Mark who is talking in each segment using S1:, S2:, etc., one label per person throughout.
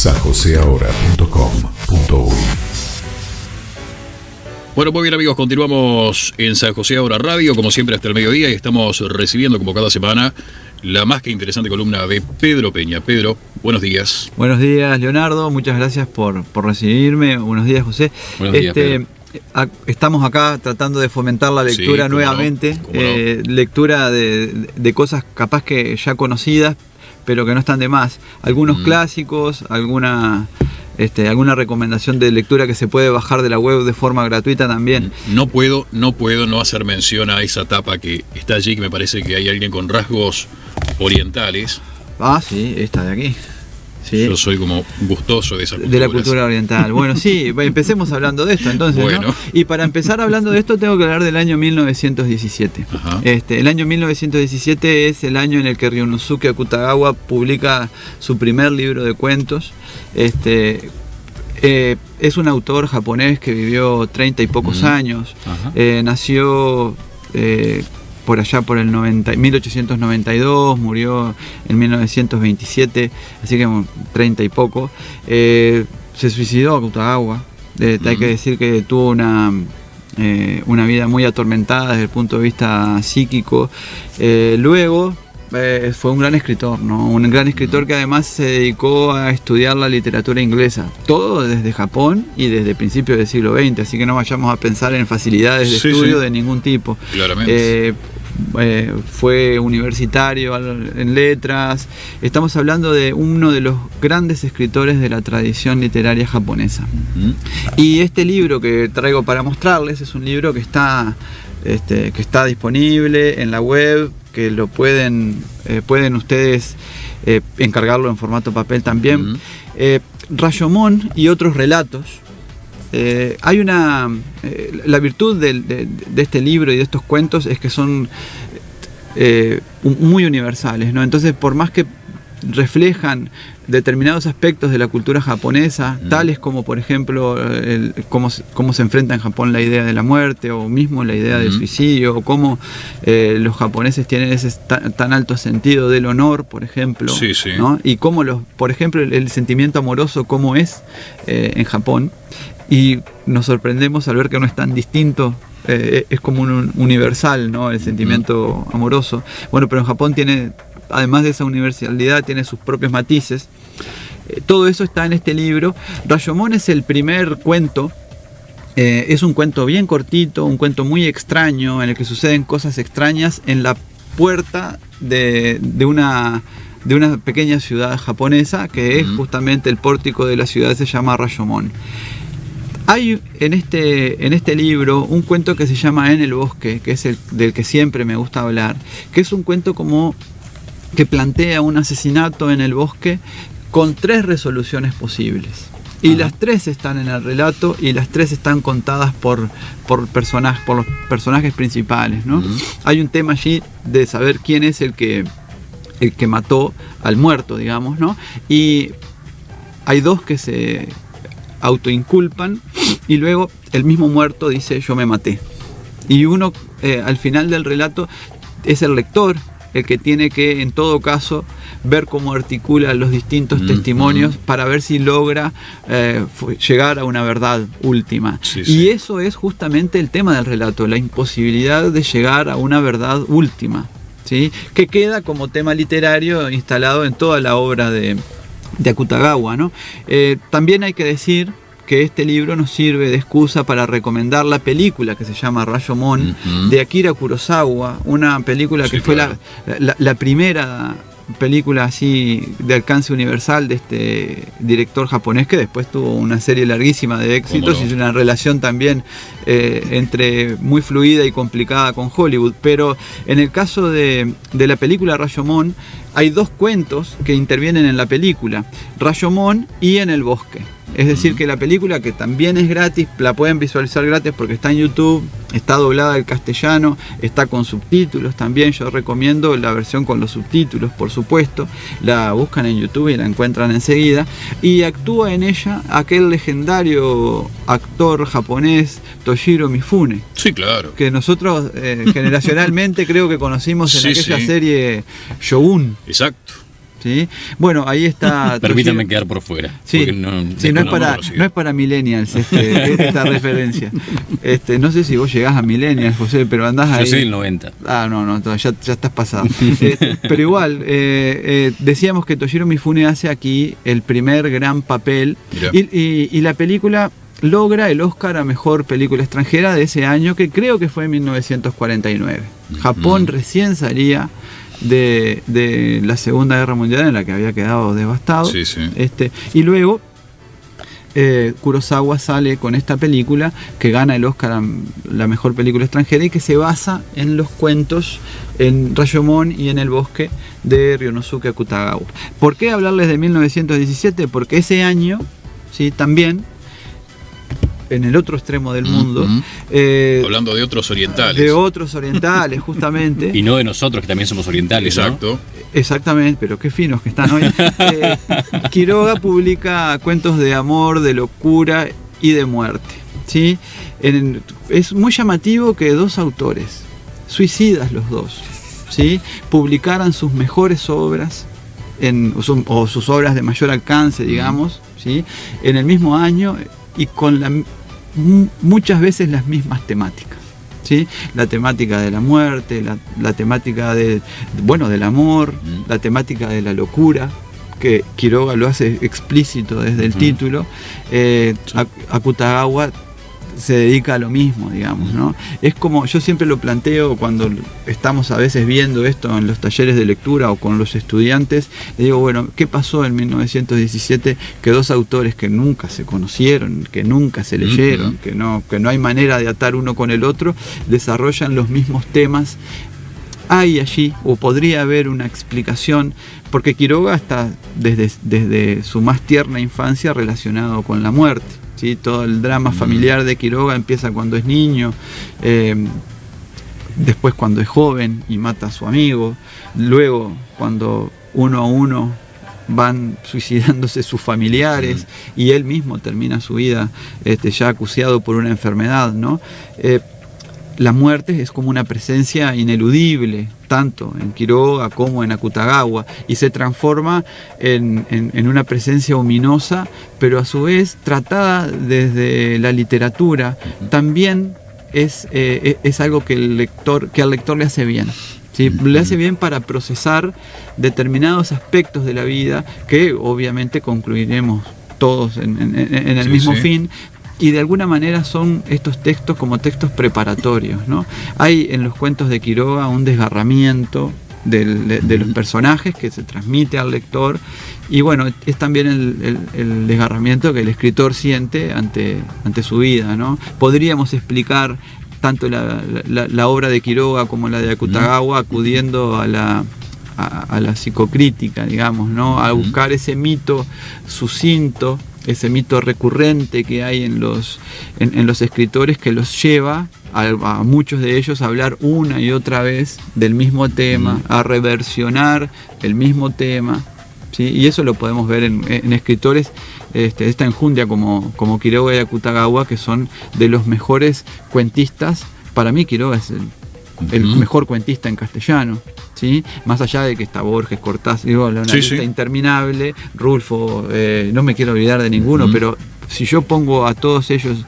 S1: sanjoseahora.com.uy.
S2: Bueno, muy bien amigos, continuamos en San José Ahora Radio, como siempre hasta el mediodía, y estamos recibiendo como cada semana la más que interesante columna de Pedro Peña. Pedro, buenos días.
S3: Buenos días, Leonardo, muchas gracias por recibirme. Buenos días, José.
S2: Buenos días, Pedro.
S3: Estamos acá tratando de fomentar la lectura nuevamente, lectura de cosas capaz que ya conocidas, pero que no están de más. Algunos clásicos, alguna recomendación de lectura que se puede bajar de la web de forma gratuita también.
S2: No puedo no hacer mención a esa tapa que está allí, que me parece que hay alguien con rasgos orientales.
S3: Ah, sí, esta de aquí. Sí.
S2: Yo soy como gustoso de esa cultura.
S3: De la cultura oriental. Bueno, sí, empecemos hablando de esto entonces,
S2: bueno,
S3: ¿no? Y para empezar hablando de esto tengo que hablar del año 1917.
S2: Ajá.
S3: El año 1917 es el año en el que Ryunosuke Akutagawa publica su primer libro de cuentos. Es un autor japonés que vivió 30 y pocos años. Nació por allá por el 1892, murió en 1927, así que 30 y poco. Se suicidó Akutagawa. Hay que decir que tuvo una vida muy atormentada desde el punto de vista psíquico. Luego fue un gran escritor, ¿no? Un gran escritor que además se dedicó a estudiar la literatura inglesa, todo desde Japón y desde principios del siglo XX, así que no vayamos a pensar en facilidades de estudio de ningún tipo.
S2: Claramente.
S3: Fue universitario en letras. Estamos hablando de uno de los grandes escritores de la tradición literaria japonesa. Y este libro que traigo para mostrarles es un libro que está disponible en la web, que lo pueden ustedes encargarlo en formato papel también. Rashomon y otros relatos. Hay la virtud de este libro y de estos cuentos es que son muy universales, ¿no? Entonces, por más que reflejan determinados aspectos de la cultura japonesa, tales como por ejemplo cómo se enfrenta en Japón la idea de la muerte, o mismo la idea del suicidio, o cómo los japoneses tienen ese tan alto sentido del honor, por ejemplo, ¿no? Y cómo por ejemplo el sentimiento amoroso cómo es en Japón, y nos sorprendemos al ver que no es tan distinto. Es como un universal, ¿no? El sentimiento amoroso. Bueno, pero en Japón tiene, además de esa universalidad, tiene sus propios matices. Todo eso está en este libro. Rashomon es el primer cuento. Es un cuento bien cortito, un cuento muy extraño, en el que suceden cosas extrañas en la puerta de una pequeña ciudad japonesa, que es justamente el pórtico de la ciudad, se llama Rashomon. Hay en este libro un cuento que se llama En el bosque, que es el del que siempre me gusta hablar, que es un cuento como que plantea un asesinato en el bosque con 3 resoluciones posibles. Y las 3 están en el relato, y las 3 están contadas por los personajes principales, ¿no? Hay un tema allí de saber quién es el que mató al muerto, digamos, ¿no? Y hay 2 que se autoinculpan, y luego el mismo muerto dice yo me maté. Y uno al final del relato es el lector el que tiene que en todo caso ver cómo articula los distintos testimonios para ver si logra llegar a una verdad última. Y eso es justamente el tema del relato, la imposibilidad de llegar a una verdad última, ¿sí? Que queda como tema literario instalado en toda la obra de Akutagawa, ¿no? También hay que decir que este libro nos sirve de excusa para recomendar la película que se llama Rashomon, de Akira Kurosawa, una película que fue la primera película así de alcance universal de este director japonés, que después tuvo una serie larguísima de éxitos y una relación también entre muy fluida y complicada con Hollywood. Pero en el caso de la película Rashomon hay 2 cuentos que intervienen en la película, Rashomon y En el bosque. Es decir, que la película, que también es gratis, la pueden visualizar gratis porque está en YouTube, está doblada al castellano, está con subtítulos también. Yo recomiendo la versión con los subtítulos, por supuesto. La buscan en YouTube y la encuentran enseguida. Y actúa en ella aquel legendario actor japonés Toshiro Mifune.
S2: Sí, claro.
S3: Que nosotros generacionalmente creo que conocimos en aquella serie Shogun.
S2: Exacto.
S3: ¿sí? Bueno, ahí está.
S1: Permítanme quedar por fuera.
S3: Sí, no es para millennials esta referencia. No sé si vos llegás a millennials, José, pero andás ahí.
S1: Yo soy el 90.
S3: No, ya estás pasado. Pero igual, decíamos que Toshiro Mifune hace aquí el primer gran papel y la película logra el Oscar a Mejor Película Extranjera de ese año, que creo que fue en 1949. Japón recién salía de la Segunda Guerra Mundial, en la que había quedado devastado.
S2: Sí, sí.
S3: Y luego Kurosawa sale con esta película que gana el Oscar a la Mejor Película Extranjera y que se basa en los cuentos en Rashomon y en El Bosque de Ryonosuke Akutagawa. ¿Por qué hablarles de 1917? Porque ese año, ¿sí?, también en el otro extremo del mundo.
S2: Hablando de otros orientales.
S3: De otros orientales, justamente.
S1: Y no de nosotros, que también somos orientales.
S2: Exacto.
S1: ¿No?
S3: Exactamente, pero qué finos que están hoy. Quiroga publica cuentos de amor, de locura y de muerte, ¿sí? Es muy llamativo que dos autores, suicidas los dos, ¿sí?, publicaran sus mejores obras o sus obras de mayor alcance, digamos, ¿sí?, en el mismo año y con muchas veces las mismas temáticas, ¿sí? La temática de la muerte, la temática del amor, la temática de la locura, que Quiroga lo hace explícito desde el título. Akutagawa se dedica a lo mismo, digamos, ¿no? Es como, yo siempre lo planteo cuando estamos a veces viendo esto en los talleres de lectura o con los estudiantes, le digo, bueno, ¿qué pasó en 1917 que dos autores que nunca se conocieron, que nunca se leyeron, que no hay manera de atar uno con el otro, desarrollan los mismos temas? Hay allí, o podría haber una explicación, porque Quiroga está desde su más tierna infancia relacionado con la muerte, ¿sí? Todo el drama familiar de Quiroga empieza cuando es niño, después cuando es joven y mata a su amigo, luego cuando uno a uno van suicidándose sus familiares y él mismo termina su vida ya acuciado por una enfermedad, ¿no? La muerte es como una presencia ineludible, tanto en Quiroga como en Akutagawa, y se transforma en una presencia ominosa, pero a su vez tratada desde la literatura. También es algo que al lector le hace bien, ¿sí? Le hace bien para procesar determinados aspectos de la vida que obviamente concluiremos todos en el mismo fin. Y de alguna manera son estos textos como textos preparatorios, ¿no? Hay en los cuentos de Quiroga un desgarramiento de los personajes que se transmite al lector, y bueno, es también el desgarramiento que el escritor siente ante su vida, ¿no? Podríamos explicar tanto la obra de Quiroga como la de Akutagawa acudiendo a la psicocrítica, digamos, ¿no? A buscar ese mito sucinto, ese mito recurrente que hay en los escritores, que los lleva a muchos de ellos a hablar una y otra vez del mismo tema, a reversionar el mismo tema, ¿sí? Y eso lo podemos ver en escritores esta enjundia como Quiroga y Akutagawa, que son de los mejores cuentistas. Para mí Quiroga es el mejor cuentista en castellano, ¿sí? Más allá de que está Borges, Cortázar, digo, una lista interminable, Rulfo, no me quiero olvidar de ninguno, pero si yo pongo a todos ellos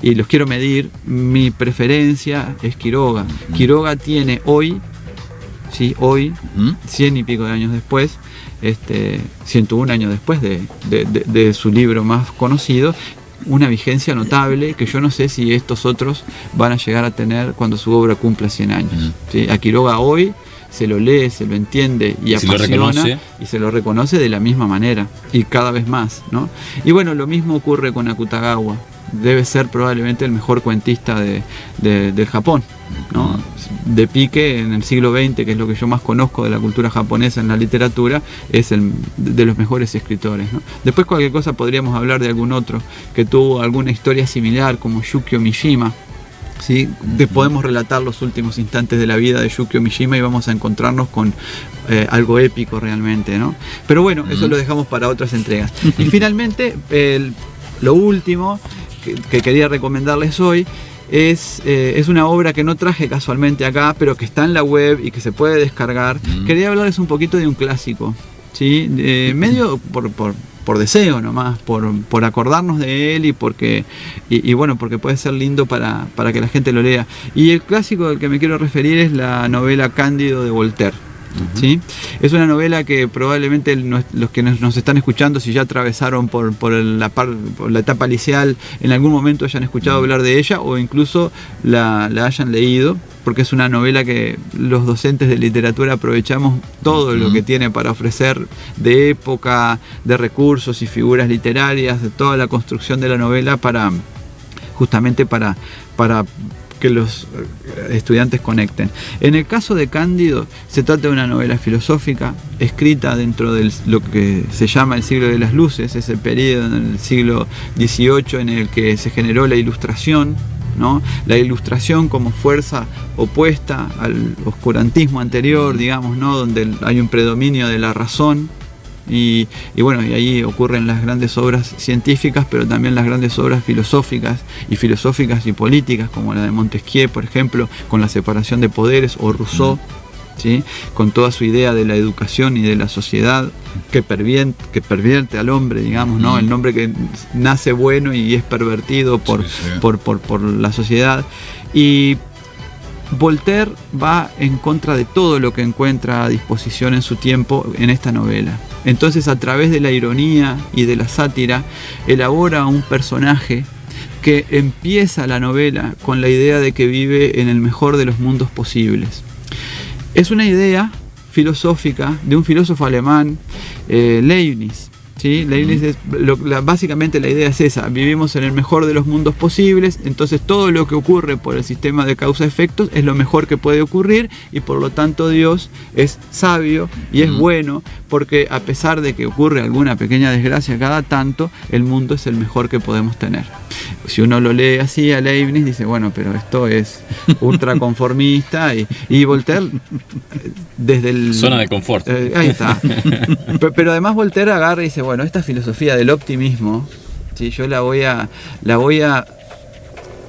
S3: y los quiero medir, mi preferencia es Quiroga. Quiroga tiene hoy, 100 y pico de años después, 101 años después de su libro más conocido, una vigencia notable que yo no sé si estos otros van a llegar a tener cuando su obra cumpla 100 años. ¿Sí? A Quiroga hoy se lo lee, se lo entiende y apasiona, y se lo reconoce de la misma manera y cada vez más, ¿no? Y bueno, lo mismo ocurre con Akutagawa. Debe ser probablemente el mejor cuentista del Japón, ¿no? De pique en el siglo XX, que es lo que yo más conozco de la cultura japonesa en la literatura, es de los mejores escritores, ¿no? Después cualquier cosa podríamos hablar de algún otro que tuvo alguna historia similar, como Yukio Mishima, ¿sí? Podemos relatar los últimos instantes de la vida de Yukio Mishima y vamos a encontrarnos con algo épico realmente, ¿no? Pero bueno, eso lo dejamos para otras entregas. Y finalmente, lo último que quería recomendarles hoy es una obra que no traje casualmente acá, pero que está en la web y que se puede descargar. Quería hablarles un poquito de un clásico, ¿sí? Medio por deseo nomás, por acordarnos de él y porque puede ser lindo para que la gente lo lea. Y el clásico del que me quiero referir es la novela Cándido de Voltaire. ¿Sí? Es una novela que probablemente los que nos están escuchando, si ya atravesaron por la etapa liceal, en algún momento hayan escuchado hablar de ella o incluso la hayan leído, porque es una novela que los docentes de literatura aprovechamos todo lo que tiene para ofrecer de época, de recursos y figuras literarias, de toda la construcción de la novela justamente para que los estudiantes conecten. En el caso de Cándido, se trata de una novela filosófica escrita dentro de lo que se llama el siglo de las luces, ese periodo en el siglo XVIII en el que se generó la Ilustración, ¿no? La Ilustración como fuerza opuesta al oscurantismo anterior, digamos, ¿no? Donde hay un predominio de la razón. Y ahí ocurren las grandes obras científicas, pero también las grandes obras filosóficas y políticas, como la de Montesquieu, por ejemplo, con la separación de poderes, o Rousseau, ¿sí? Con toda su idea de la educación y de la sociedad que pervierte al hombre, digamos, ¿no? El hombre que nace bueno y es pervertido por la sociedad. Y Voltaire va en contra de todo lo que encuentra a disposición en su tiempo en esta novela. Entonces, a través de la ironía y de la sátira, elabora un personaje que empieza la novela con la idea de que vive en el mejor de los mundos posibles. Es una idea filosófica de un filósofo alemán, Leibniz. ¿Sí? Leibniz básicamente la idea es esa: vivimos en el mejor de los mundos posibles, entonces todo lo que ocurre por el sistema de causa-efectos es lo mejor que puede ocurrir, y por lo tanto Dios es sabio y es bueno, porque a pesar de que ocurre alguna pequeña desgracia cada tanto, el mundo es el mejor que podemos tener. Si uno lo lee así a Leibniz, dice, bueno, pero esto es ultraconformista, y Voltaire desde el...
S1: Zona de confort.
S3: Ahí está. Pero además Voltaire agarra y dice, bueno, esta filosofía del optimismo, ¿sí? Yo la voy a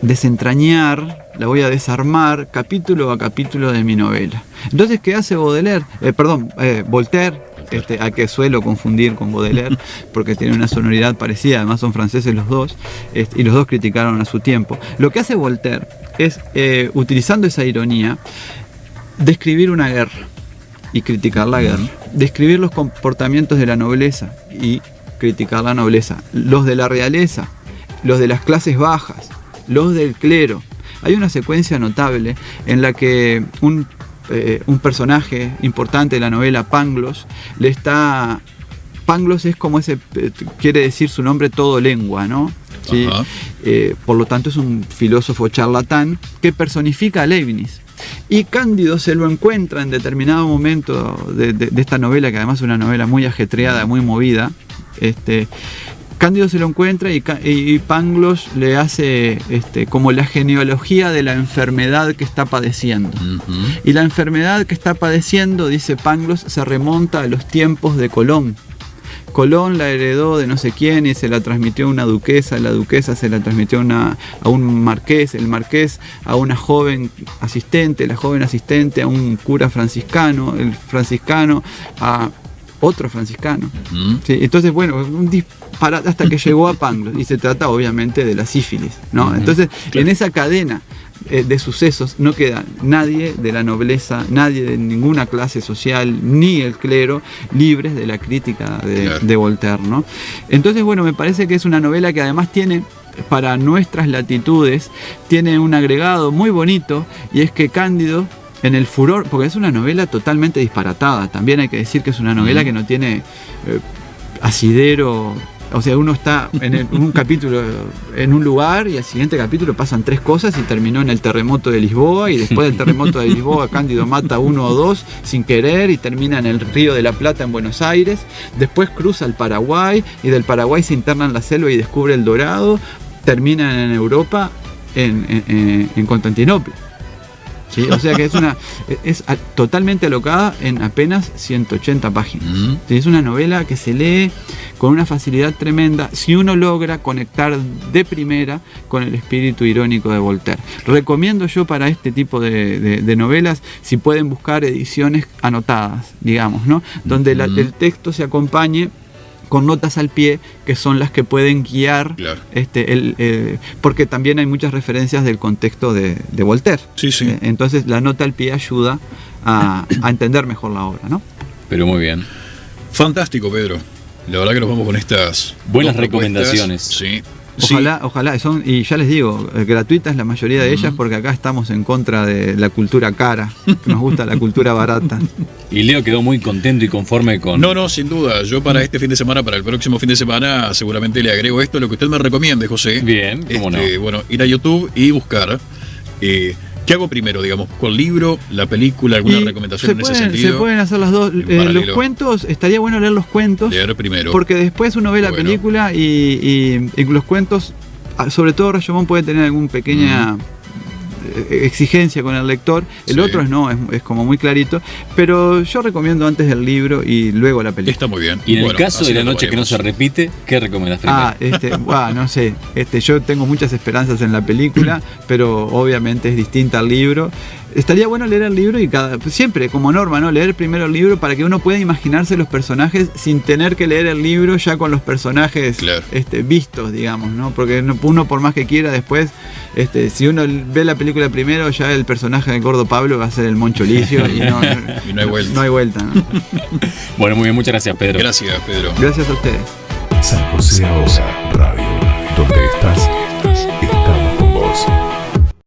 S3: desentrañar, la voy a desarmar capítulo a capítulo de mi novela. Entonces, ¿qué hace Voltaire? A que suelo confundir con Baudelaire, porque tiene una sonoridad parecida, además son franceses los dos, y los dos criticaron a su tiempo. Lo que hace Voltaire es, utilizando esa ironía, describir una guerra y criticar la guerra, describir los comportamientos de la nobleza y criticar la nobleza, los de la realeza, los de las clases bajas, los del clero. Hay una secuencia notable en la que un personaje importante de la novela, Pangloss, Pangloss es como quiere decir su nombre todo lengua, ¿no? ¿Sí? Por lo tanto es un filósofo charlatán que personifica a Leibniz. Y Cándido se lo encuentra en determinado momento de esta novela, que además es una novela muy ajetreada, muy movida. Cándido se lo encuentra y Pangloss le hace como la genealogía de la enfermedad que está padeciendo. Y la enfermedad que está padeciendo, dice Pangloss, se remonta a los tiempos de Colón. Colón la heredó de no sé quién y se la transmitió a una duquesa, la duquesa se la transmitió a un marqués, el marqués a una joven asistente, la joven asistente a un cura franciscano, el franciscano a otro franciscano. ¿Sí? Entonces, bueno, un disparate hasta que llegó a Pangloss, y se trata obviamente de la sífilis, ¿no? Entonces, en esa cadena de sucesos no queda nadie de la nobleza, nadie de ninguna clase social, ni el clero, libres de la crítica de Voltaire, ¿no? Entonces, bueno, me parece que es una novela que además tiene, para nuestras latitudes, tiene un agregado muy bonito, y es que Cándido, en el furor, porque es una novela totalmente disparatada, también hay que decir que es una novela que no tiene asidero. O sea, uno está en un capítulo en un lugar y al siguiente capítulo pasan 3 cosas y terminó en el terremoto de Lisboa, y después del terremoto de Lisboa Cándido mata a 1 o 2 sin querer y termina en el Río de la Plata en Buenos Aires, después cruza el Paraguay y del Paraguay se interna en la selva y descubre el Dorado, termina en Europa en Constantinopla. ¿Sí? O sea que es totalmente alocada en apenas 180 páginas. ¿Sí? Es una novela que se lee con una facilidad tremenda si uno logra conectar de primera con el espíritu irónico de Voltaire. Recomiendo yo para este tipo de novelas, si pueden buscar ediciones anotadas, digamos, ¿no? Donde el texto se acompañe con notas al pie, que son las que pueden guiar,
S2: claro,
S3: porque también hay muchas referencias del contexto de Voltaire.
S2: Sí, sí.
S3: Entonces la nota al pie ayuda a entender mejor la obra, ¿no?
S1: Pero muy bien.
S2: Fantástico, Pedro. La verdad que nos vamos con estas
S1: buenas
S2: dos propuestas.
S1: recomendaciones.
S2: Sí.
S3: Ojalá, y ya les digo, gratuitas la mayoría de ellas, porque acá estamos en contra de la cultura cara, que nos gusta la cultura barata.
S1: Y Leo quedó muy contento y conforme con...
S2: No, sin duda. Yo para este fin de semana, para el próximo fin de semana, seguramente le agrego esto, lo que usted me recomiende, José.
S1: Bien, cómo no.
S2: Bueno, ir a YouTube y buscar. ¿Qué hago primero, digamos? ¿Con el libro, la película, alguna recomendación en ese sentido?
S3: Se pueden hacer las dos. Los cuentos, estaría bueno leer los cuentos.
S2: Leer primero.
S3: Porque después uno ve la película y los cuentos, sobre todo Rashomon puede tener alguna pequeña exigencia con el lector. El otro es como muy clarito. Pero yo recomiendo antes el libro y luego la película.
S2: Está muy bien.
S1: Y en el caso de La noche que no se repite, ¿qué recomendás primero?
S3: No sé. Yo tengo muchas esperanzas en la película, pero obviamente es distinta al libro. Estaría bueno leer el libro y siempre como norma, ¿no? Leer primero el libro para que uno pueda imaginarse los personajes sin tener que leer el libro ya con los personajes, claro, vistos, digamos, ¿no? Porque uno por más que quiera después, si uno ve la película primero, ya el personaje del gordo Pablo va a ser el Moncho Licio y no hay vuelta. No hay vuelta, ¿no?
S1: Bueno, muy bien, muchas gracias, Pedro.
S2: Gracias, Pedro.
S3: Gracias a ustedes.
S4: San José ahora.